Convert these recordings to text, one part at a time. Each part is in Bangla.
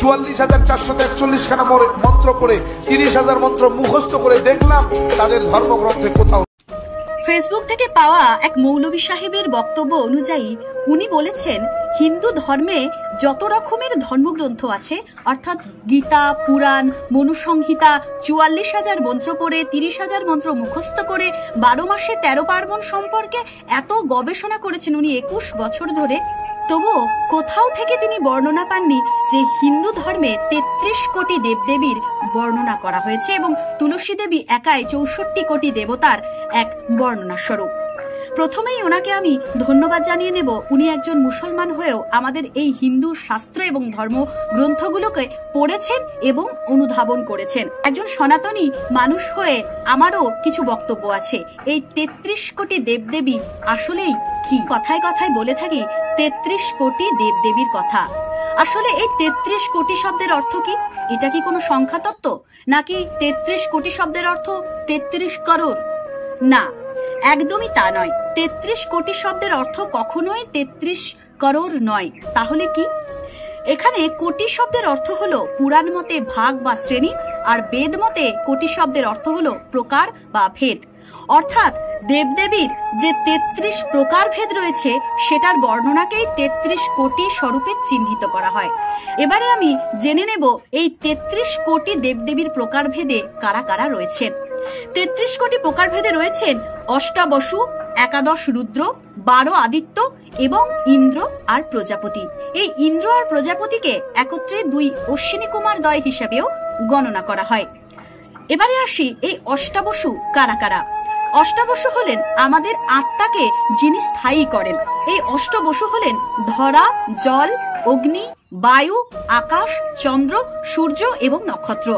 44,441 খানা মন্ত্র পড়ে 30,000 মন্ত্র মুখস্থ করে দেখলাম তাদের ধর্মগ্রন্থে কোথাও। ফেসবুক থেকে পাওয়া এক মৌলভী সাহেবের বক্তব্য অনুযায়ী উনি বলেছেন, হিন্দু ধর্মে যত রকমের ধর্মগ্রন্থ আছে, অর্থাৎ গীতা, পুরাণ, মনুসংহিতা, 44,000 মন্ত্র পড়ে 30,000 মন্ত্র মুখস্থ করে 12 মাসে 13 পার্বণ সম্পর্কে এত গবেষণা করেছেন উনি 21 বছর ধরে। তবুও কোথাও থেকে তিনি বর্ণনা পাননি যে হিন্দু ধর্মে 33 কোটি দেবদেবীর বর্ণনা করা হয়েছে এবং তুলসী দেবী একাই 64 কোটি দেবতার এক বর্ণনা স্বরূপ। প্রথমেই ওনাকে আমি ধন্যবাদ জানিয়ে নেব, উনি একজন মুসলমান হয়েও আমাদের এই হিন্দু শাস্ত্র এবং ধর্ম গ্রন্থগুলোকে পড়েছেন এবং অনুধাবন করেছেন। একজন সনাতনী মানুষ হয়ে আমারও কিছু বক্তব্য আছে। এই 33 কোটি দেবদেবী আসলেই কি? কথায় কথায় বলে থাকি 33 কোটি দেবদেবীর কথা। আসলে এই 33 কোটি শব্দের অর্থ কি? এটা কি কোনো সংখ্যা তত্ত্ব, নাকি 33 কোটি শব্দের অর্থ 33 করোড়? না, একদমই তা নয়। 33 কোটি শব্দের অর্থ কখনোই 33 করোড় নয়। তাহলে কি? এখানে কোটি শব্দের অর্থ হলো পুরাণ মতে ভাগ বা শ্রেণী, আর বেদ মতে কোটি শব্দের অর্থ হলো প্রকার বা ভেদ। অর্থাৎ দেবদেবীর যে 33 প্রকার ভেদ রয়েছে সেটার বর্ণনাকেই 33 কোটি স্বরূপে চিহ্নিত করা হয়। এবারে আমি জেনে নেব এই 33 কোটি দেবদেবীর প্রকার ভেদে কারা কারা রয়েছেন। 33 কোটি প্রকার ভেদে রয়েছেন অষ্টাবসু, 11 রুদ্র, 12 আদিত্য এবং ইন্দ্র আর প্রজাপতি। এই ইন্দ্র আর প্রজাপতিকে একত্রে 2 অশ্বিনী কুমার দ্বয় হিসেবেও গণনা করা হয়। এবারে আসি এই অষ্টাবসু কারা কারা। অষ্টাবসু হলেন আমাদের আত্মাকে যিনি স্থায়ী করেন। এই অষ্টবসু হলেন ধরা, জল, অগ্নি, বায়ু, আকাশ, চন্দ্র, সূর্য এবং নক্ষত্র।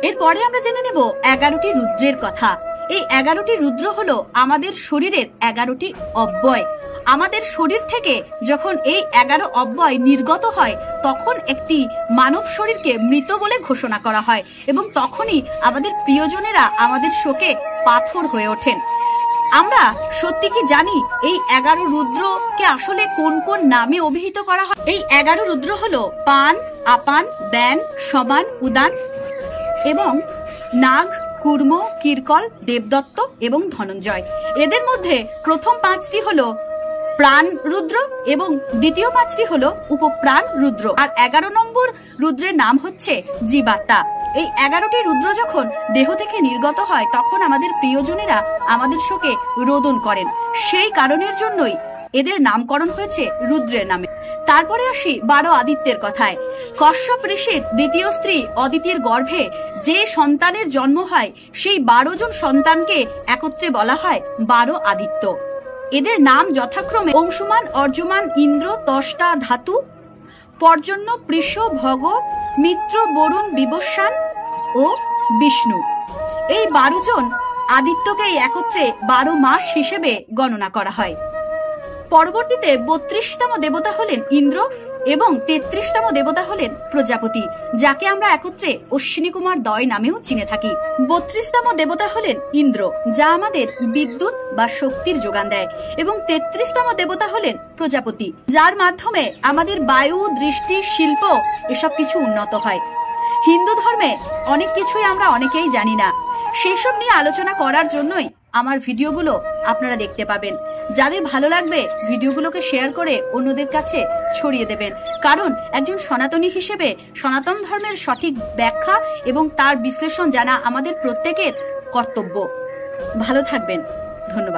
এরপরে আমরা জেনে নেব 11টি রুদ্রের কথা। এই 11টি রুদ্র হলো আমাদের শরীরের 11টি অব্যয়। আমাদের শরীর থেকে যখন এই 11 অব্যয় নির্গত হয় তখন একটি মানব শরীরকে মৃত বলে ঘোষণা করা হয় এবং তখনই আমাদের প্রিয়জনেরা আমাদের শোকে পাথর হয়ে ওঠেন। আমরা সত্যি কি জানি এই 11 রুদ্রকে আসলে কোন কোন নামে অভিহিত করা হয়? এই 11 রুদ্র হলো পান, আপান, ব্যান, সমান, উদান এবং নাগ, কুর্ম, কিরকল, দেবদত্ত এবং ধনঞ্জয়। এদের মধ্যে প্রথম 5টি হলো প্রাণ রুদ্র এবং দ্বিতীয় 5টি হলো উপপ্রাণ রুদ্র, আর 11 নম্বর রুদ্রের নাম হচ্ছে জীবাত্মা। এই 11টি রুদ্র যখন দেহ থেকে নির্গত হয় তখন আমাদের প্রিয়জনেরা আমাদের শোকে রোদন করেন। সেই কারণের জন্যই এদের নামকরণ হয়েছে রুদ্রের নামে। তারপরে আসি 12 আদিত্যের কথায়। কশ্যপ ঋষির দ্বিতীয় স্ত্রী অদিতির গর্ভে যে সন্তানের জন্ম হয় সেই 12 জন সন্তানকে একত্রে বলা হয় 12 আদিত্য। এদের নাম যথাক্রমে অংশুমান, অর্জুমান, ইন্দ্র, ত্বষ্টা, ধাতু, পর্জন্য, পৃষ, ভগ, মিত্র, বরুণ, বিবস্বান ও বিষ্ণু। এই 12 জন আদিত্যকেই একত্রে 12 মাস হিসেবে গণনা করা হয়। পরবর্তীতে 32তম দেবতা হলেন ইন্দ্র এবং 33তম দেবতা হলেন প্রজাপতি, যাকে আমরা একত্রে অশ্বিনী কুমার দ্বয় নামেও চিনে থাকি। 32তম দেবতা হলেন ইন্দ্র, যা আমাদের বিদ্যুৎ বা শক্তির যোগান দেয়, এবং 33তম দেবতা হলেন প্রজাপতি, যার মাধ্যমে আমাদের বায়ু, দৃষ্টি, শিল্প এসব কিছু উন্নত হয়। হিন্দু ধর্মে অনেক কিছুই আমরা অনেকেই জানি না, সেই সব নিয়ে আলোচনা করার জন্যই আমার ভিডিওগুলো আপনারা দেখতে পাবেন। যাদের ভালো লাগবে ভিডিওগুলোকে শেয়ার করে অন্যদের কাছে ছড়িয়ে দেবেন, কারণ একজন সনাতনী হিসেবে সনাতন ধর্মের সঠিক ব্যাখ্যা এবং তার বিশ্লেষণ জানা আমাদের প্রত্যেকের কর্তব্য। ভালো থাকবেন। ধন্যবাদ।